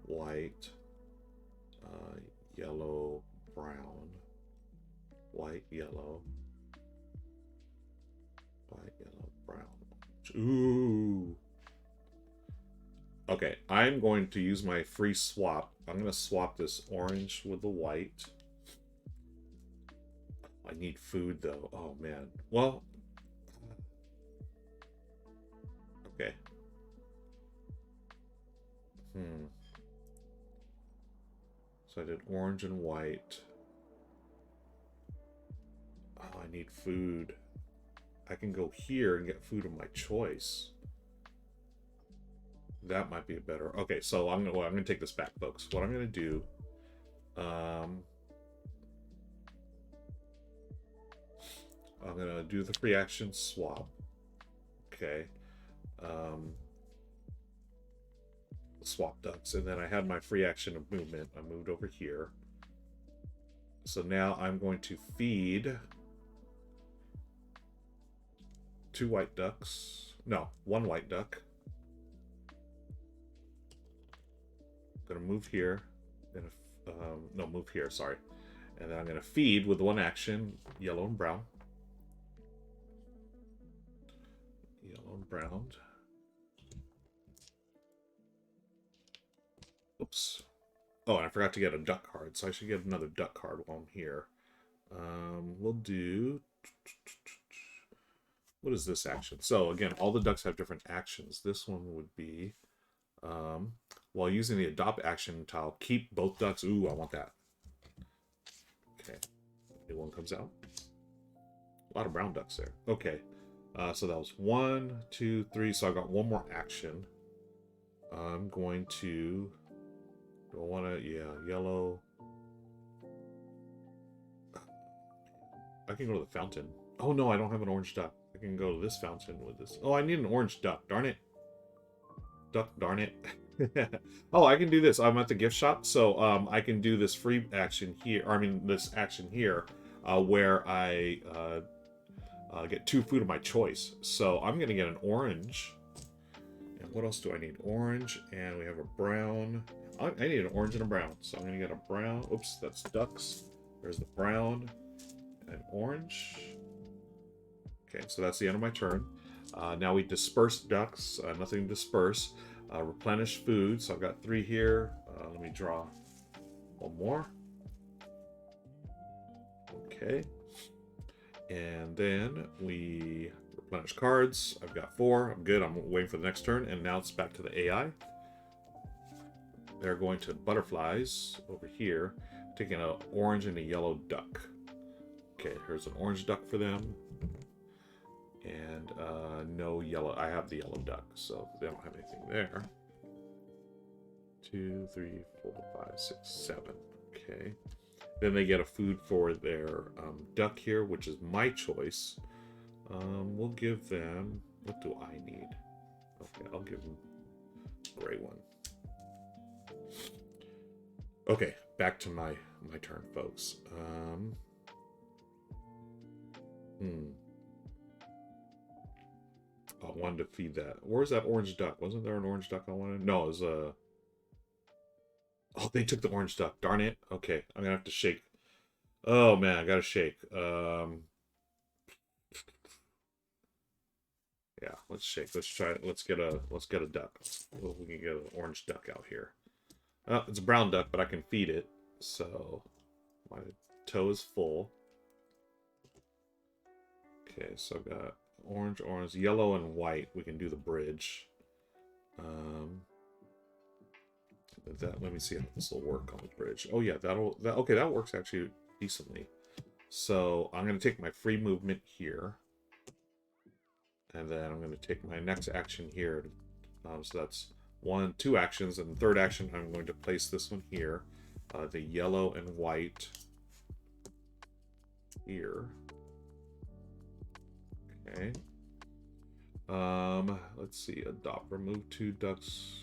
white, yellow, brown, white, yellow, white, yellow, brown. Ooh. Okay, I'm going to use my free swap. I'm going to swap this orange with the white. I need food, though. Oh, man. Well, okay. So I did orange and white. Oh, I need food. I can go here and get food of my choice. That might be a better. Okay, so I'm gonna take this back, folks. What I'm gonna do, I'm gonna do the free action swap. Okay, swap ducks, and then I had my free action of movement. I moved over here. So now I'm going to feed 2 white ducks. No, 1 white duck. I'm gonna move here. No, move here, sorry. And then I'm gonna feed with 1 action, yellow and brown. Yellow and brown. Oops. Oh, and I forgot to get a duck card, so I should get another duck card while I'm here. We'll do... What is this action? So, again, all the ducks have different actions. This one would be... while using the adopt action tile, keep both ducks. Ooh, I want that. Okay. New one comes out. A lot of brown ducks there. Okay. So that was 1, 2, 3. So I've got 1 more action. I'm going to... Do I want to... Yeah, yellow. I can go to the fountain. Oh, no, I don't have an orange duck. I can go to this fountain with this. Oh, I need an orange duck. Darn it. Duck, darn it. Oh, I can do this. I'm at the gift shop, so I can do this free action here. Or, I mean, this action here, where I get 2 food of my choice. So I'm going to get an orange. And what else do I need? Orange, and we have a brown. I need an orange and a brown. So I'm going to get a brown. Oops, that's ducks. There's the brown and orange. Okay, so that's the end of my turn. Now we disperse ducks. Nothing to disperse. Replenish food. So I've got 3 here. Let me draw 1 more. Okay. And then we replenish cards. I've got 4. I'm good. I'm waiting for the next turn. And now it's back to the AI. They're going to butterflies over here, taking an orange and a yellow duck. Okay, here's an orange duck for them. And no yellow. I have the yellow duck, so they don't have anything there. 2, 3, 4, 5, 6, 7. Okay. Then they get a food for their duck here, which is my choice. We'll give them... What do I need? Okay, I'll give them a gray one. Okay, back to my turn, folks. I wanted to feed that. Where's that orange duck? Wasn't there an orange duck I wanted? No, it was a... Oh, they took the orange duck. Darn it. Okay, I'm gonna have to shake. Oh man, I gotta shake. Yeah, let's shake. Let's try it. Let's get a duck. We can get an orange duck out here. It's a brown duck, but I can feed it. So my toe is full. Okay, so I've got orange, yellow, and white. We can do the bridge. Let me see how this will work on the bridge. Oh yeah, okay, that works actually decently. So I'm going to take my free movement here, and then I'm going to take my next action here. So that's 1, 2 actions, and the third action I'm going to place this one here, the yellow and white here. Okay. Let's see. Adopt. Remove 2 ducks.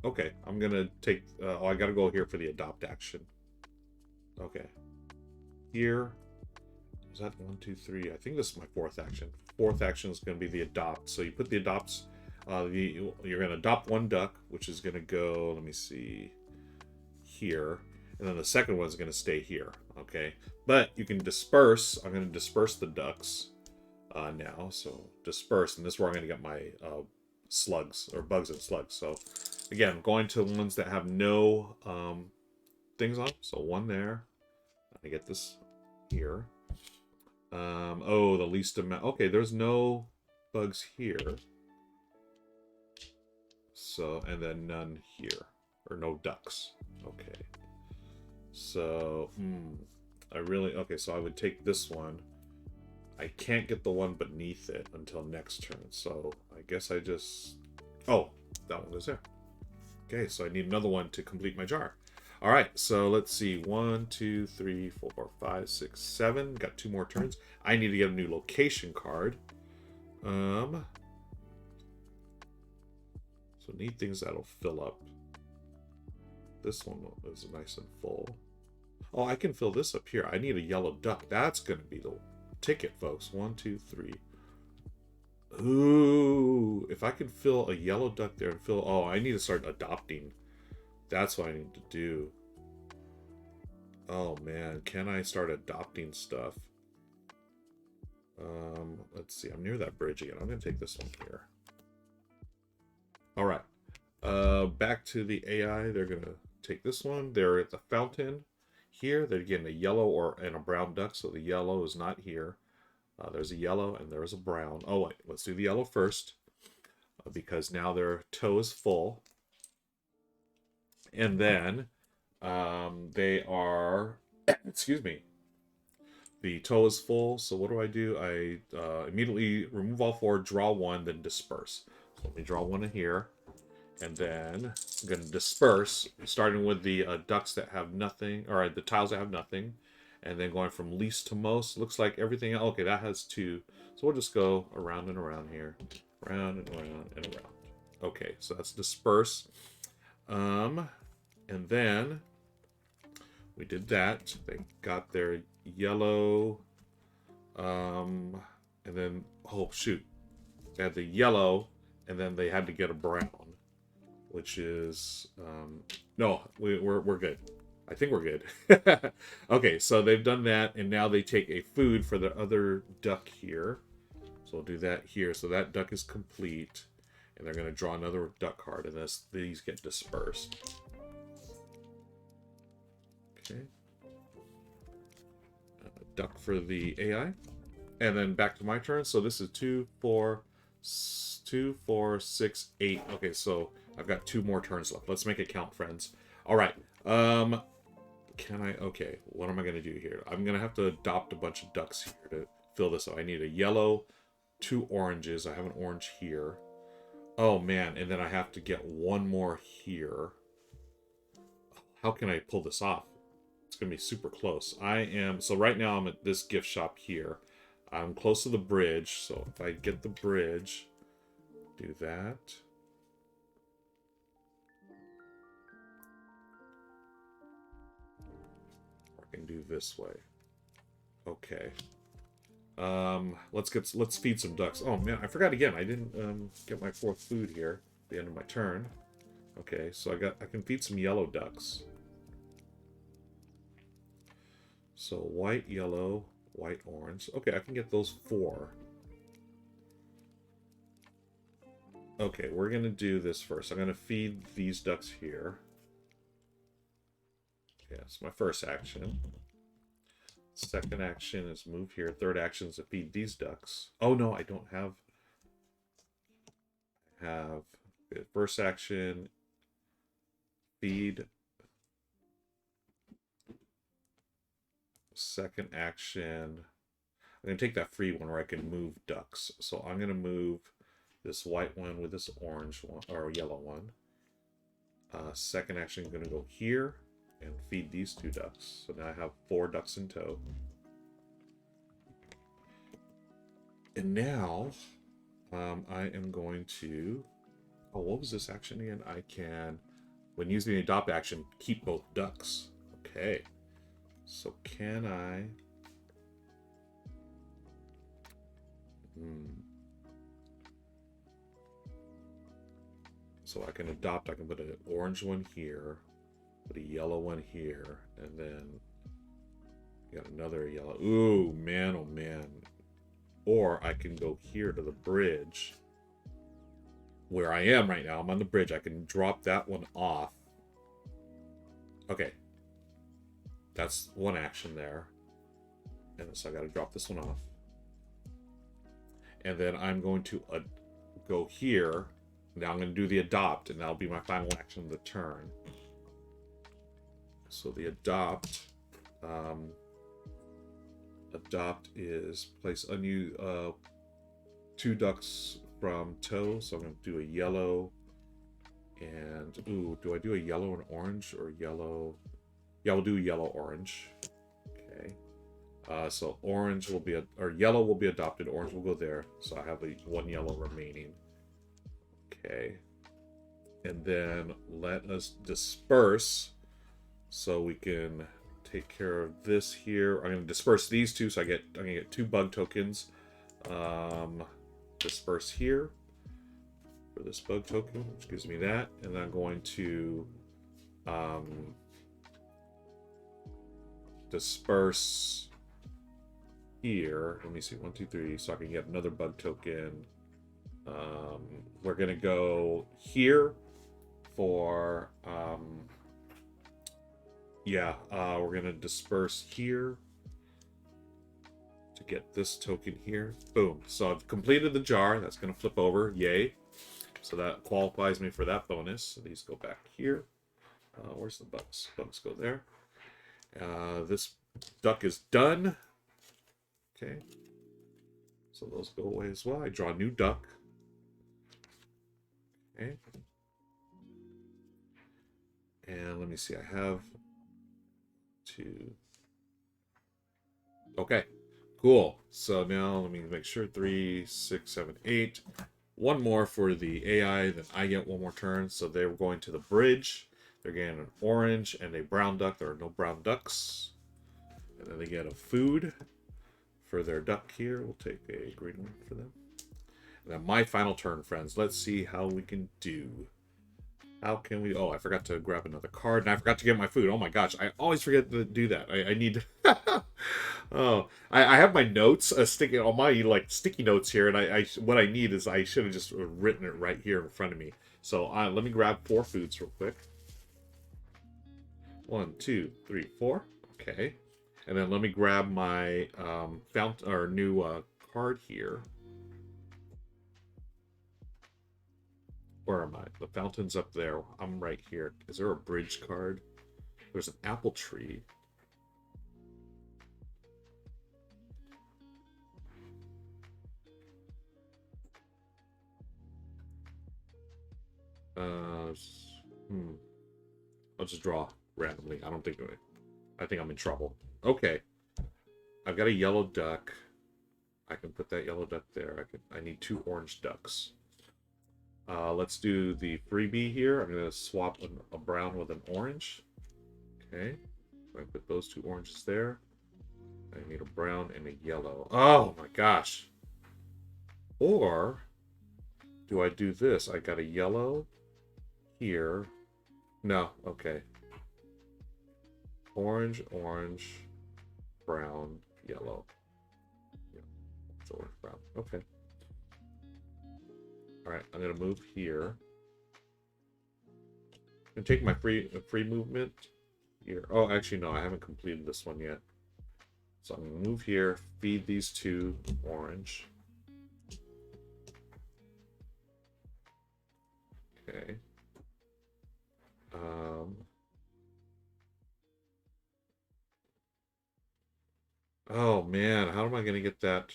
Okay, I'm gonna take... oh, I gotta go here for the adopt action. Okay. Here. Is that 1, 2, 3? I think this is my 4th action. 4th action is gonna be the adopt. So you put the adopts... you're gonna adopt 1 duck, which is gonna go... Let me see... Here. And then the second one's gonna stay here. Okay? But you can disperse. I'm gonna disperse the ducks now. So disperse. And this is where I'm gonna get my... slugs, or bugs and slugs. So again, going to ones that have no things on. So 1 there. I get this here. Oh, the least amount. Okay, there's no bugs here. So, and then none here. Or no ducks. Okay. So, okay, so I would take this one. I can't get the one beneath it until next turn, so I guess I just... Oh, that one goes there. Okay, so I need another one to complete my jar. All right, so let's see. 1, 2, 3, 4, 5, 6, 7. Got 2 more turns. I need to get a new location card. So need things that'll fill up. This one is nice and full. Oh, I can fill this up here. I need a yellow duck. That's going to be the ticket, folks. 1, 2, 3. Ooh, if I could fill a yellow duck there and fill... Oh, I need to start adopting. That's what I need to do. Oh, man. Can I start adopting stuff? Let's see. I'm near that bridge again. I'm going to take this one here. All right. Back to the AI. They're going to take this one. They're at the fountain here. They're getting a yellow and a brown duck, so the yellow is not here. There's a yellow and there's a brown. Oh, wait. Let's do the yellow first because now their toe is full. And then they are... Excuse me. The toe is full, so what do? I immediately remove all 4, draw 1, then disperse. So let me draw 1 in here. And then I'm going to disperse, starting with the ducks that have nothing, or the tiles that have nothing. And then going from least to most. Looks like everything, okay, that has 2. So we'll just go around and around here. Around and around and around. Okay, so that's disperse. And then we did that. They got their yellow. And then, oh, shoot. They had the yellow, and then they had to get a brown. Which is, no, we're good. I think we're good. Okay, so they've done that, and now they take a food for the other duck here. So we'll do that here. So that duck is complete, and they're going to draw another duck card, and these get dispersed. Okay. Duck for the AI. And then back to my turn. So this is 2, 4, 6, 8. Okay, so I've got 2 more turns left. Let's make it count, friends. All right. Can I? Okay. What am I going to do here? I'm going to have to adopt a bunch of ducks here to fill this up. I need a yellow, 2 oranges. I have an orange here. Oh, man. And then I have to get 1 more here. How can I pull this off? It's going to be super close. So right now I'm at this gift shop here. I'm close to the bridge. So if I get the bridge, do that. I can do this way. Okay. Let's feed some ducks. Oh man, I forgot again. I didn't get my 4th food here at the end of my turn. Okay, so I can feed some yellow ducks. So white, yellow, white, orange. Okay, I can get those 4. Okay, we're gonna do this first. I'm gonna feed these ducks here. Yes, my first action. Second action is move here. Third action is to feed these ducks. Oh no, I don't have. First action. Feed. Second action. I'm gonna take that free one where I can move ducks. So I'm gonna move this white one with this orange one or yellow one. Second action, I'm gonna go here and feed these 2 ducks. So now I have 4 ducks in tow. And now I am going to... Oh, what was this action again? I can, when using the adopt action, keep both ducks. Okay. So can I... So I can adopt, I can put an orange one here, put a yellow one here, and then got another yellow. Ooh, man, oh man. Or I can go here to the bridge where I am right now. I'm on the bridge. I can drop that one off. Okay. That's one action there. And so I got to drop this one off. And then I'm going to go here. Now I'm going to do the adopt, and that'll be my final action of the turn. So the adopt, is place unused 2 ducks from tow. So I'm going to do a yellow and do I do a yellow and orange or yellow? Yeah, we'll do yellow orange. Okay. So orange will be or yellow will be adopted. Orange will go there. So I have 1 yellow remaining. Okay. And then let us disperse so we can take care of this here. I'm going to disperse these two, so I'm going to get 2 bug tokens. Disperse here for this bug token, which gives me that. And then I'm going to disperse here. Let me see, 1, 2, 3, so I can get another bug token. We're going to go here for... we're going to disperse here to get this token here. Boom. So I've completed the jar. That's going to flip over. Yay. So that qualifies me for that bonus. So these go back here. Where's the bugs? Bugs go there. This duck is done. Okay. So those go away as well. I draw a new duck. Okay. And let me see. I have 2. Okay. Cool. So now let me make sure 3, 6, 7, 8. One more for the AI. Then I get one more turn. So they're going to the bridge. They're getting an orange and a brown duck. There are no brown ducks. And then they get a food for their duck here. We'll take a green one for them. And then my final turn, friends. Let's see how we can do. How can we... Oh, I forgot to grab another card, and I forgot to get my food. Oh my gosh, I always forget to do that. I need... Oh, I have my notes sticking on my sticky notes here, and what I need is I should have just written it right here in front of me. So let me grab 4 foods real quick. 1, 2, 3, 4. Okay, and then let me grab my new card here. Where am I? The fountain's up there. I'm right here. Is there a bridge card? There's an apple tree. I'll just draw randomly. I think I'm in trouble. Okay. I've got a yellow duck. I can put that yellow duck there. I need 2 orange ducks. Let's do the freebie here. I'm going to swap a brown with an orange. Okay. I put those 2 oranges there. I need a brown and a yellow. Oh my gosh. Or do I do this? I got a yellow here. No. Okay. Orange, orange, brown, yellow. Yeah. It's orange, brown. Okay. Alright, I'm going to move here. I'm going to take my free movement here. Oh, actually, no, I haven't completed this one yet. So I'm going to move here, feed these 2 orange. Okay. Oh, man, how am I going to get that...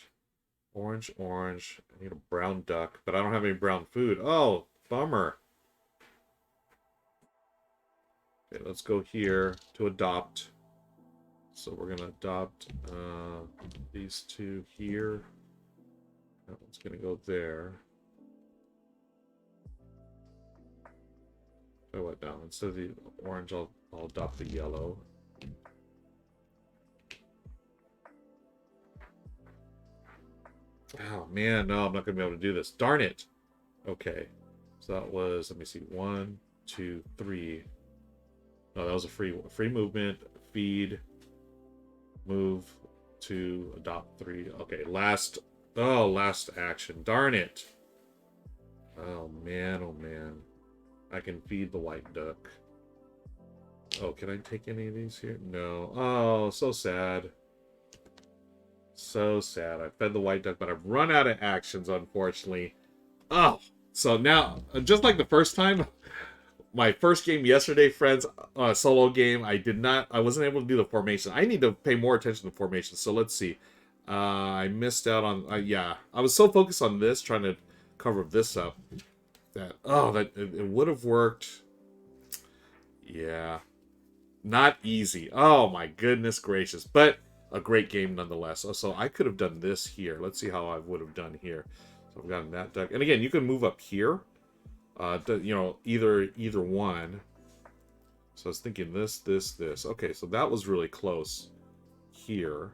Orange, orange. I need a brown duck, but I don't have any brown food. Oh, bummer. Okay, let's go here to adopt. So we're going to adopt these 2 here. That one's going to go there. Oh, what now? Instead of the orange, I'll adopt the yellow. Oh, man, no, I'm not going to be able to do this. Darn it. Okay. So that was, let me see, 1, 2, 3. No, that was a free movement, feed, move, 2, adopt 3. Okay, last action. Darn it. Oh, man, oh, man. I can feed the white duck. Oh, can I take any of these here? No. Oh, so sad. So sad. I fed the white duck, but I've run out of actions, unfortunately. Oh, so now, just like the first time, my first game yesterday, friends, solo game, I wasn't able to do the formation. I need to pay more attention to formation. So let's see. I missed out on, yeah. I was so focused on this, trying to cover this up, that it would have worked. Yeah. Not easy. Oh my goodness gracious. But a great game nonetheless. So I could have done this here. Let's see how I would have done here. So I've gotten that duck. And again, you can move up here. You know, either one. So I was thinking this. Okay, so that was really close here.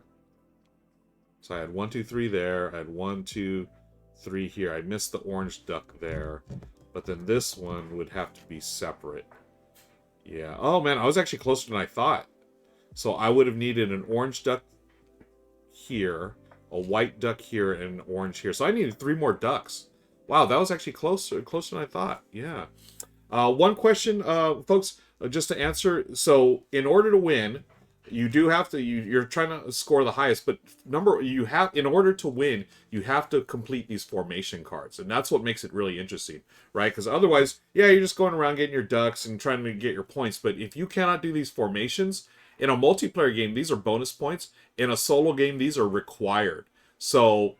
So I had 1, 2, 3 there. I had 1, 2, 3 here. I missed the orange duck there. But then this one would have to be separate. Yeah. Oh, man, I was actually closer than I thought. So I would have needed an orange duck here, a white duck here, and an orange here. So I needed 3 more ducks. Wow, that was actually closer than I thought. Yeah. One question, folks, just to answer. So in order to win, you do have to. You're trying to score the highest, but in order to win, you have to complete these formation cards, and that's what makes it really interesting, right? Because otherwise, yeah, you're just going around getting your ducks and trying to get your points. But if you cannot do these formations in a multiplayer game, these are bonus points. In a solo game, these are required. So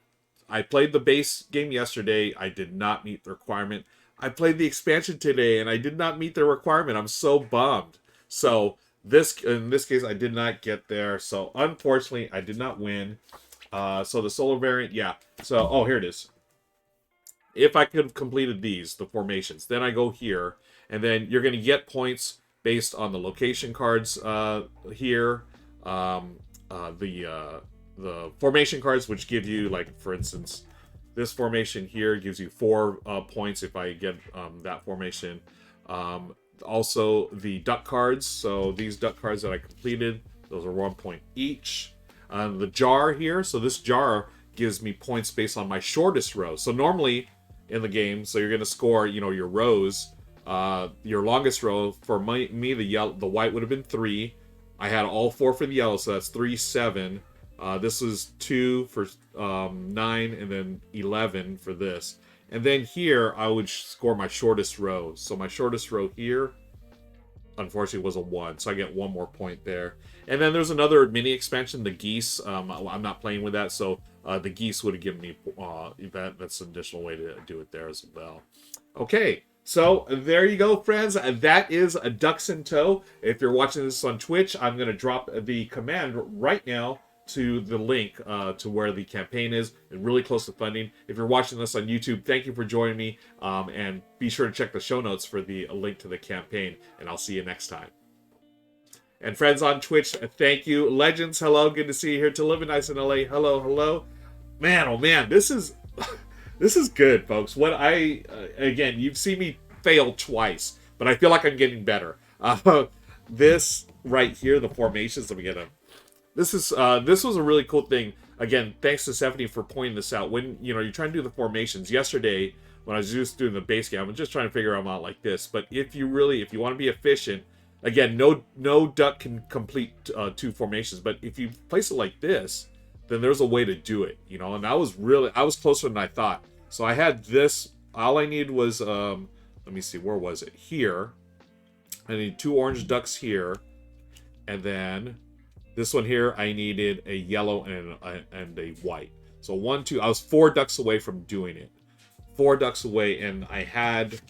I played the base game yesterday. I did not meet the requirement. I played the expansion today, and I did not meet the requirement. I'm so bummed. So in this case, I did not get there. So unfortunately, I did not win. So the solo variant, yeah. So, oh, here it is. If I could have completed the formations, then I go here, and then you're going to get points based on the location cards here. The formation cards, which give you, like, for instance, this formation here gives you 4 points if I get that formation. Also, the duck cards. So these duck cards that I completed, those are 1 point each. The jar here. So this jar gives me points based on my shortest row. So normally in the game, so you're going to score, you know, your rows. Your longest row, for me, the white would have been 3. I had all 4 for the yellow, so that's 3, 7. This is 2 for 9, and then 11 for this. And then here, I would score my shortest row. So my shortest row here, unfortunately, was a 1. So I get 1 more point there. And then there's another mini expansion, the geese. I'm not playing with that, so the geese would have given me that's an additional way to do it there as well. Okay. So there you go, friends. That is Ducks in Tow. If you're watching this on Twitch, I'm going to drop the command right now to the link to where the campaign is, and really close to funding. If you're watching this on YouTube, thank you for joining me, and be sure to check the show notes for the link to the campaign, and I'll see you next time. And friends on Twitch, thank you. Legends, hello, good to see you here. To Live Nice in LA, hello. Man, oh man, this is this is good, folks. What again, you've seen me fail twice, but I feel like I'm getting better. This right here, the formations, let me get them. This was a really cool thing. Again, thanks to Stephanie for pointing this out. When you're trying to do the formations. Yesterday, when I was just doing the base game, I was just trying to figure them out like this. But if you want to be efficient, again, no duck can complete 2 formations. But if you place it like this, then there's a way to do it. And I was closer than I thought. So I had this. All I needed was let me see, where was it? Here. I need 2 orange ducks here, and then this one here, I needed a yellow and a white. So 1, 2, I was 4 ducks away from doing it. 4 ducks away, and I had,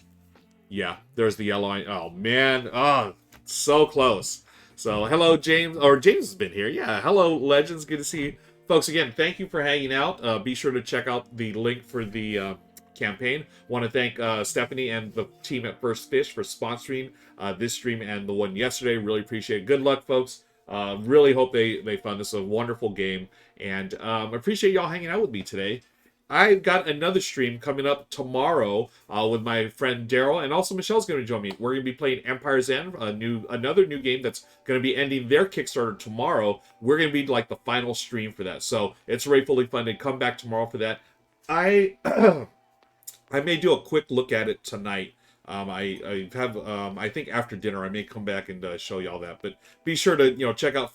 yeah, there's the yellow. Oh, man. Oh, so close. So hello, James. Or James has been here. Yeah, hello, Legends. Good to see you. Folks, again, thank you for hanging out. Be sure to check out the link for the campaign. Want to thank Stephanie and the team at First Fish for sponsoring this stream and the one yesterday. Really appreciate it. Good luck, folks. Really hope they found this a wonderful game, and appreciate y'all hanging out with me today. I've got another stream coming up tomorrow with my friend Daryl, and also Michelle's going to join me. We're going to be playing Empire's End, another new game that's going to be ending their Kickstarter tomorrow. We're going to be like the final stream for that, so it's already fully funded. Come back tomorrow for that. I may do a quick look at it tonight. I think after dinner I may come back and show you all that. But be sure to check out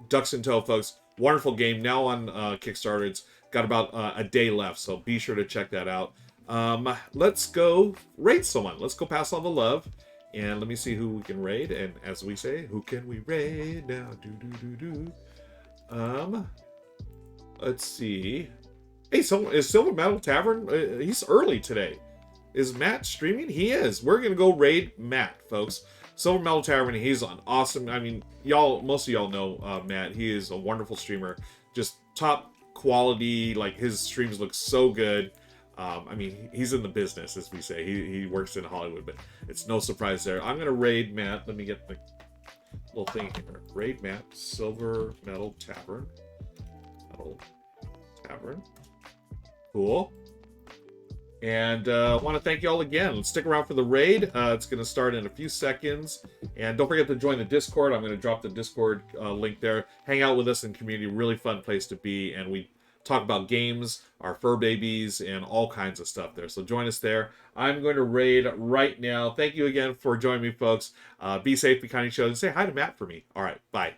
Ducks in Tow, folks. Wonderful game now on Kickstarter. It's got about a day left, so be sure to check that out. Let's go raid someone. Let's go pass all the love, and let me see who we can raid. And as we say, who can we raid now? Let's see. Hey, is Silver Metal Tavern? He's early today. Is Matt streaming? He is. We're going to go raid Matt, folks. Silver Metal Tavern, he's an awesome, most of y'all know Matt. He is a wonderful streamer. Just top quality, like his streams look so good. I mean, he's in the business, as we say. He works in Hollywood, but it's no surprise there. I'm going to raid Matt. Let me get the little thing here. Raid Matt, Silver Metal Tavern. Metal Tavern. Cool. And I want to thank you all again. Let's stick around for the raid. It's going to start in a few seconds. And don't forget to join the Discord. I'm going to drop the Discord link there. Hang out with us in community. Really fun place to be. And we talk about games, our fur babies, and all kinds of stuff there. So join us there. I'm going to raid right now. Thank you again for joining me, folks. Be safe, be kind to each other, and say hi to Matt for me. All right, bye.